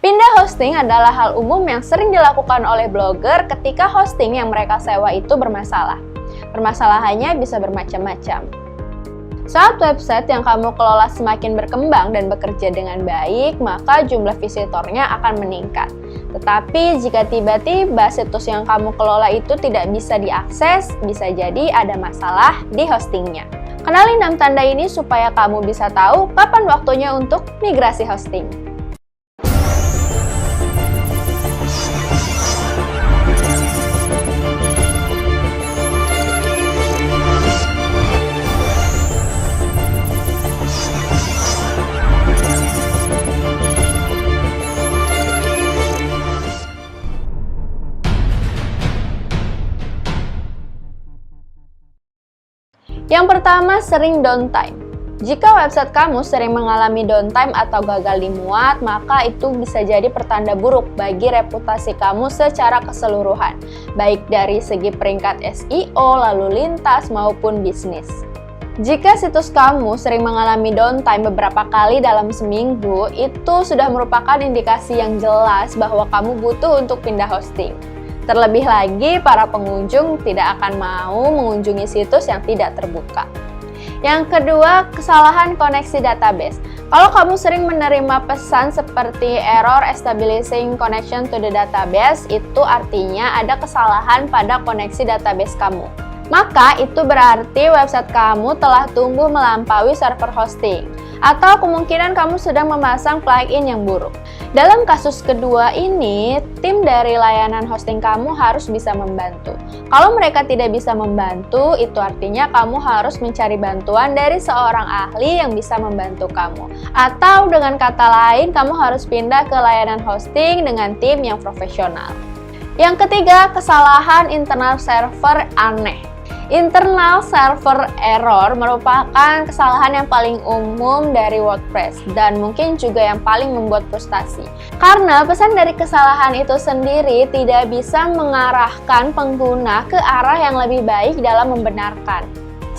Pindah hosting adalah hal umum yang sering dilakukan oleh blogger ketika hosting yang mereka sewa itu bermasalah. Permasalahannya bisa bermacam-macam. Saat website yang kamu kelola semakin berkembang dan bekerja dengan baik, maka jumlah visitornya akan meningkat. Tetapi jika tiba-tiba situs yang kamu kelola itu tidak bisa diakses, bisa jadi ada masalah di hostingnya. Kenali 6 tanda ini supaya kamu bisa tahu kapan waktunya untuk migrasi hosting. Yang pertama, sering downtime. Jika website kamu sering mengalami downtime atau gagal dimuat, maka itu bisa jadi pertanda buruk bagi reputasi kamu secara keseluruhan, baik dari segi peringkat SEO, lalu lintas, maupun bisnis. Jika situs kamu sering mengalami downtime beberapa kali dalam seminggu, itu sudah merupakan indikasi yang jelas bahwa kamu butuh untuk pindah hosting. Terlebih lagi, para pengunjung tidak akan mau mengunjungi situs yang tidak terbuka. Yang kedua, kesalahan koneksi database. Kalau kamu sering menerima pesan seperti error establishing connection to the database, itu artinya ada kesalahan pada koneksi database kamu. Maka itu berarti website kamu telah tumbuh melampaui server hosting, atau kemungkinan kamu sedang memasang plugin yang buruk. Dalam kasus kedua ini, tim dari layanan hosting kamu harus bisa membantu. Kalau mereka tidak bisa membantu, itu artinya kamu harus mencari bantuan dari seorang ahli yang bisa membantu kamu. Atau dengan kata lain, kamu harus pindah ke layanan hosting dengan tim yang profesional. Yang ketiga, kesalahan internal server aneh. Internal server error merupakan kesalahan yang paling umum dari WordPress dan mungkin juga yang paling membuat frustasi. Karena pesan dari kesalahan itu sendiri tidak bisa mengarahkan pengguna ke arah yang lebih baik dalam membenarkan.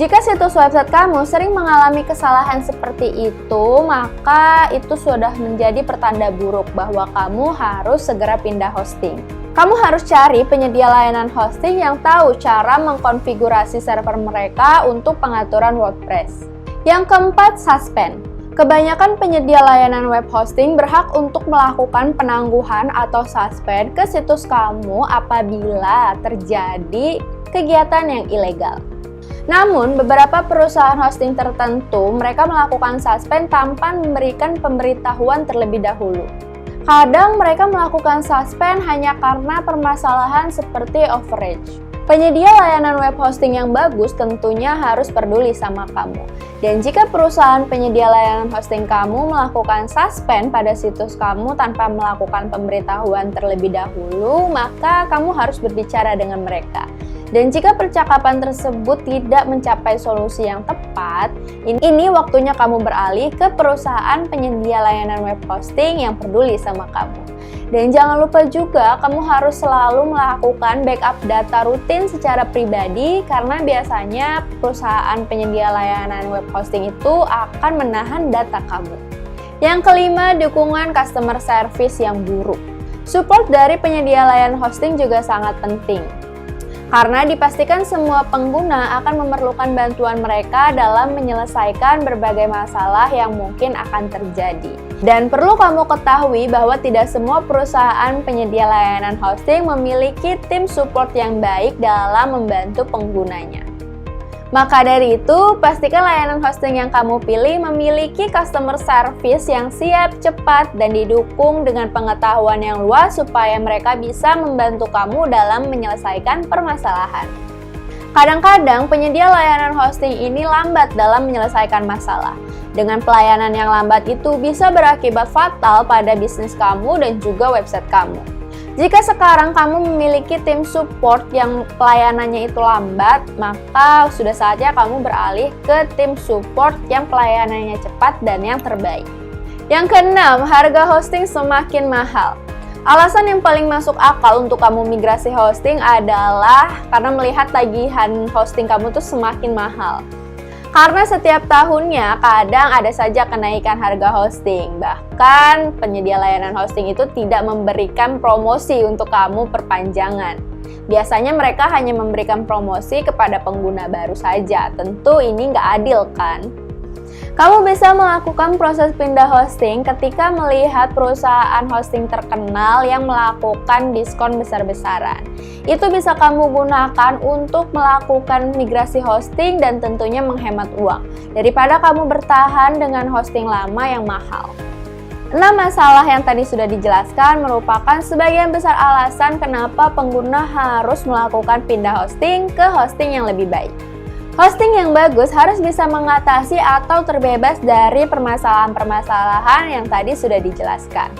Jika situs website kamu sering mengalami kesalahan seperti itu, maka itu sudah menjadi pertanda buruk bahwa kamu harus segera pindah hosting. Kamu harus cari penyedia layanan hosting yang tahu cara mengkonfigurasi server mereka untuk pengaturan WordPress. Yang keempat, suspend. Kebanyakan penyedia layanan web hosting berhak untuk melakukan penangguhan atau suspend ke situs kamu apabila terjadi kegiatan yang ilegal. Namun, beberapa perusahaan hosting tertentu mereka melakukan suspend tanpa memberikan pemberitahuan terlebih dahulu. Kadang mereka melakukan suspend hanya karena permasalahan seperti overage. Penyedia layanan web hosting yang bagus tentunya harus peduli sama kamu. Dan jika perusahaan penyedia layanan hosting kamu melakukan suspend pada situs kamu tanpa melakukan pemberitahuan terlebih dahulu, maka kamu harus berbicara dengan mereka. Dan jika percakapan tersebut tidak mencapai solusi yang tepat, ini waktunya kamu beralih ke perusahaan penyedia layanan web hosting yang peduli sama kamu. Dan jangan lupa juga, kamu harus selalu melakukan backup data rutin secara pribadi karena biasanya perusahaan penyedia layanan web hosting itu akan menahan data kamu. Yang kelima, dukungan customer service yang buruk. Support dari penyedia layanan hosting juga sangat penting. Karena dipastikan semua pengguna akan memerlukan bantuan mereka dalam menyelesaikan berbagai masalah yang mungkin akan terjadi. Dan perlu kamu ketahui bahwa tidak semua perusahaan penyedia layanan hosting memiliki tim support yang baik dalam membantu penggunanya. Maka dari itu, pastikan layanan hosting yang kamu pilih memiliki customer service yang siap, cepat, dan didukung dengan pengetahuan yang luas supaya mereka bisa membantu kamu dalam menyelesaikan permasalahan. Kadang-kadang penyedia layanan hosting ini lambat dalam menyelesaikan masalah. Dengan pelayanan yang lambat itu bisa berakibat fatal pada bisnis kamu dan juga website kamu. Jika sekarang kamu memiliki tim support yang pelayanannya itu lambat, maka sudah saatnya kamu beralih ke tim support yang pelayanannya cepat dan yang terbaik. Yang keenam, harga hosting semakin mahal. Alasan yang paling masuk akal untuk kamu migrasi hosting adalah karena melihat tagihan hosting kamu tuh semakin mahal. Karena setiap tahunnya kadang ada saja kenaikan harga hosting. Bahkan penyedia layanan hosting itu tidak memberikan promosi untuk kamu perpanjangan. Biasanya mereka hanya memberikan promosi kepada pengguna baru saja. Tentu ini nggak adil kan? Kamu bisa melakukan proses pindah hosting ketika melihat perusahaan hosting terkenal yang melakukan diskon besar-besaran. Itu bisa kamu gunakan untuk melakukan migrasi hosting dan tentunya menghemat uang, daripada kamu bertahan dengan hosting lama yang mahal. 6 masalah yang tadi sudah dijelaskan merupakan sebagian besar alasan kenapa pengguna harus melakukan pindah hosting ke hosting yang lebih baik. Hosting yang bagus harus bisa mengatasi atau terbebas dari permasalahan-permasalahan yang tadi sudah dijelaskan.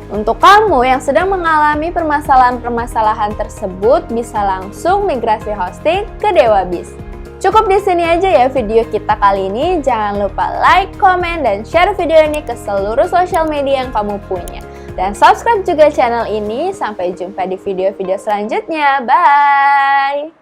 Untuk kamu yang sedang mengalami permasalahan-permasalahan tersebut, bisa langsung migrasi hosting ke DewaBiz. Cukup di sini aja ya video kita kali ini. Jangan lupa like, komen, dan share video ini ke seluruh sosial media yang kamu punya. Dan subscribe juga channel ini. Sampai jumpa di video-video selanjutnya. Bye!